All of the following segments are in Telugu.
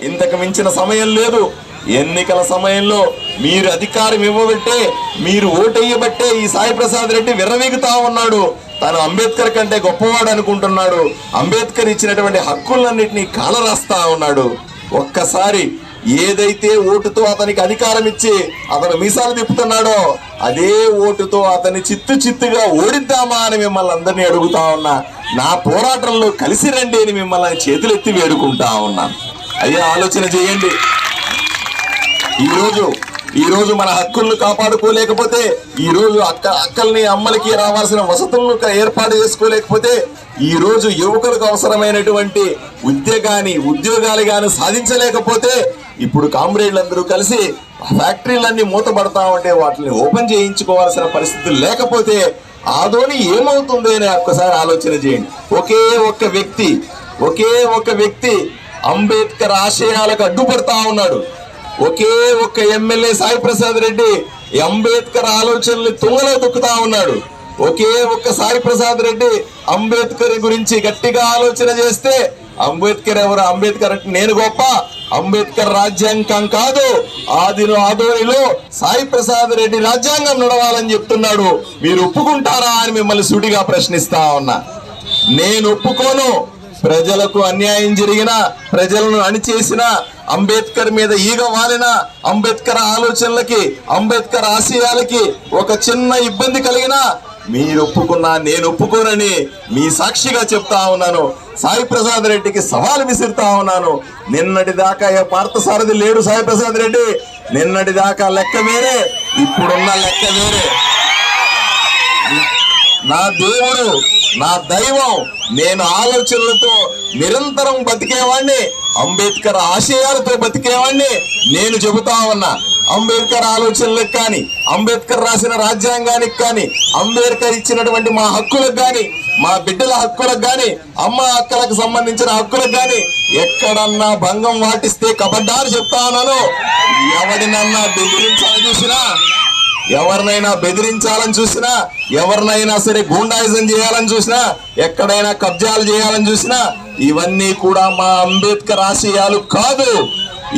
ఇంతకు మించిన సమయం లేదు. ఎన్నికల సమయంలో మీరు అధికారం ఇవ్వబట్టే, మీరు ఓటేయబట్టే ఈ సాయి ప్రసాద్ రెడ్డి విర్రవీగుతా ఉన్నాడు. తను అంబేద్కర్ కంటే గొప్పవాడు అనుకుంటున్నాడు. అంబేద్కర్ ఇచ్చినటువంటి హక్కులన్నింటినీ కాలరాస్తా ఉన్నాడు. ఒక్కసారి ఏదైతే ఓటుతో అతనికి అధికారం ఇచ్చి అతను మీసాలు తిప్పుతున్నాడో అదే ఓటుతో అతని చిత్తుగా ఓడిద్దామా అని మిమ్మల్ని అందరినీ అడుగుతా ఉన్నా. నా పోరాటంలో కలిసి రండి అని మిమ్మల్ని చేతులెత్తి వేడుకుంటా ఉన్నాను. అయ్యా, ఆలోచన చేయండి. ఈ రోజు మన హక్కులను కాపాడుకోలేకపోతే, ఈ రోజు అక్కల్ని అమ్మలకి రావాల్సిన వసతులను ఏర్పాటు చేసుకోలేకపోతే, ఈ రోజు యువకులకు అవసరమైనటువంటి ఉద్యోగాలు గాని సాధించలేకపోతే, ఇప్పుడు కామ్రేడ్లందరూ కలిసి ఫ్యాక్టరీలన్నీ మూతపడతా ఉంటే వాటిని ఓపెన్ చేయించుకోవాల్సిన పరిస్థితులు లేకపోతే ఆదోని ఏమవుతుంది అని ఒక్కసారి ఆలోచన చేయండి. ఒకే ఒక్క వ్యక్తి అంబేద్కర్ ఆశయాలకు అడ్డుపడతా ఉన్నాడు. ఒకే ఒక్క ఎమ్మెల్యే సాయి ప్రసాద్ రెడ్డి అంబేద్కర్ ఆలోచనలు తుంగలో దొక్కుతా ఉన్నాడు. ఒకే ఒక్క సాయి ప్రసాద్ రెడ్డి అంబేద్కర్ గురించి గట్టిగా ఆలోచన చేస్తే, అంబేద్కర్ ఎవరు, అంబేద్కర్ అంటే నేను గొప్ప, అంబేద్కర్ రాజ్యాంగం కాదు, ఆదోనిలో సాయి ప్రసాద్ రెడ్డి రాజ్యాంగం నడవాలని చెప్తున్నాడు. మీరు ఒప్పుకుంటారా అని మిమ్మల్ని సూటిగా ప్రశ్నిస్తా ఉన్నా. నేను ఒప్పుకోను. ప్రజలకు అన్యాయం జరిగిన, ప్రజలను అణిచేసిన, అంబేద్కర్ మీద ఈగ వాలిన, అంబేద్కర్ ఆలోచనలకి, అంబేద్కర్ ఆశయాలకి ఒక చిన్న ఇబ్బంది కలిగినా మీరు ఒప్పుకున్నా నేను ఒప్పుకోనని మీ సాక్షిగా చెప్తా ఉన్నాను. సాయి ప్రసాద్ రెడ్డికి సవాల్ విసురుతా ఉన్నాను. నిన్నటి దాకా పార్థసారథి లేడు సాయి ప్రసాద్ రెడ్డి. నిన్నటి దాకా లెక్క వేరే, ఇప్పుడున్న లెక్క వేరే. నా దేవుడు, నా దైవం, నేను ఆలోచనలతో నిరంతరం బతికేవాడిని, అంబేద్కర్ ఆశయాలతో బతికేవాడిని. నేను చెబుతా ఉన్నా, అంబేద్కర్ ఆలోచనలకు కానీ, అంబేద్కర్ రాసిన రాజ్యాంగానికి కానీ, అంబేద్కర్ ఇచ్చినటువంటి మా హక్కులకు కానీ, మా బిడ్డల హక్కులకు కానీ, అమ్మ అక్కలకు సంబంధించిన హక్కులకు కానీ ఎక్కడన్నా భంగం వాటిస్తే కబడ్డారు చెప్తా ఉన్నాను. ఎవరినన్నా బెదిరించాలని చూసినా, ఎవరినైనా బెదిరించాలని చూసినా, ఎవరినైనా సరే గూండాయిజం చేయాలని చూసినా, ఎక్కడైనా కబ్జాలు చేయాలని చూసినా, ఇవన్నీ కూడా మా అంబేద్కర్ ఆశయాలు కాదు.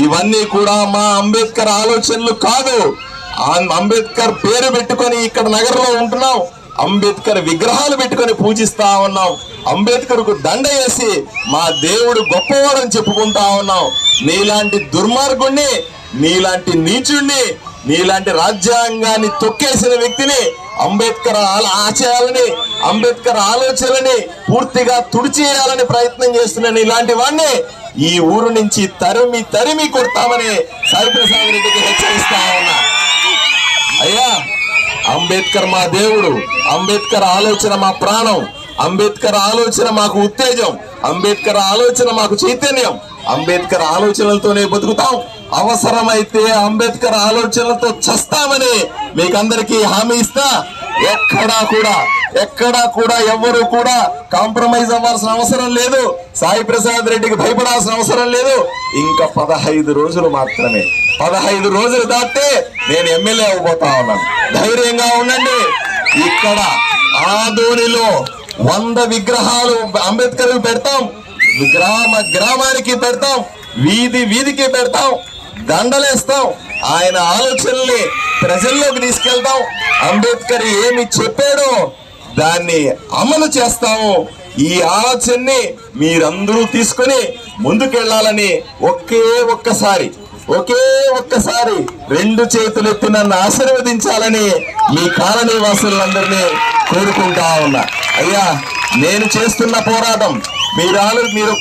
ఇవన్నీ కూడా మా అంబేద్కర్ ఆలోచనలు కాదు. అంబేద్కర్ పేరు పెట్టుకొని ఇక్కడ నగరంలో ఉంటున్నాం. అంబేద్కర్ విగ్రహాలు పెట్టుకొని పూజిస్తా ఉన్నాం. అంబేద్కర్ కు దండ వేసి మా దేవుడు గొప్పవాడని చెప్పుకుంటా ఉన్నాం. నీలాంటి దుర్మార్గుణ్ణి, నీలాంటి నీచుణ్ణి, నీలాంటి రాజ్యాంగాన్ని తొక్కేసిన వ్యక్తిని, అంబేద్కర్ ఆశయాలని, అంబేద్కర్ ఆలోచనలని పూర్తిగా తుడిచేయాలని ప్రయత్నం చేస్తున్న ఇలాంటి వాడిని ఈ ఊరు నుంచి తరిమి కొడతామని సాయి ప్రసాద్ రెడ్డికి హెచ్చరిస్తా ఉన్నా. అయ్యా, అంబేద్కర్ మా దేవుడు, అంబేద్కర్ ఆలోచన మా ప్రాణం, అంబేద్కర్ ఆలోచన మాకు ఉత్తేజం, అంబేద్కర్ ఆలోచన మాకు చైతన్యం. అంబేద్కర్ ఆలోచనలతోనే బతుకుతాం. అవసరమైతే అంబేద్కర్ ఆలోచనలతో చస్తామని మీకందరికీ హామీ ఇస్తా. ఎక్కడా కూడా ఎవరు కూడా కాంప్రమైజ్ అవ్వాల్సిన అవసరం లేదు. సాయి ప్రసాద్ రెడ్డికి భయపడాల్సిన అవసరం లేదు. ఇంకా 15 రోజులు మాత్రమే. 15 రోజులు దాటితే నేను ఎమ్మెల్యే అవ్వబోతా ఉన్నాను. ధైర్యంగా ఉండండి. ఇక్కడ ఆదోనిలో 100 విగ్రహాలు అంబేద్కర్ పెడతాం. గ్రామానికి పెడతాం, వీధికి పెడతాం, దండలేస్తాం. ఆయన ఆలోచనల్ని ప్రజల్లోకి తీసుకెళ్తాం. అంబేద్కర్ ఏమి చెప్పాడో దాన్ని అమలు చేస్తాము. ఈ ఆలోచనని మీరందరూ తీసుకుని ముందుకెళ్లాలని ఒకే ఒక్కసారి 2 చేతులెత్తి నన్ను ఆశీర్వదించాలని మీ కాలనీ వాసులందరినీ కోరుకుంటా ఉన్నా. అయ్యా, నేను చేస్తున్న పోరాటం మీరు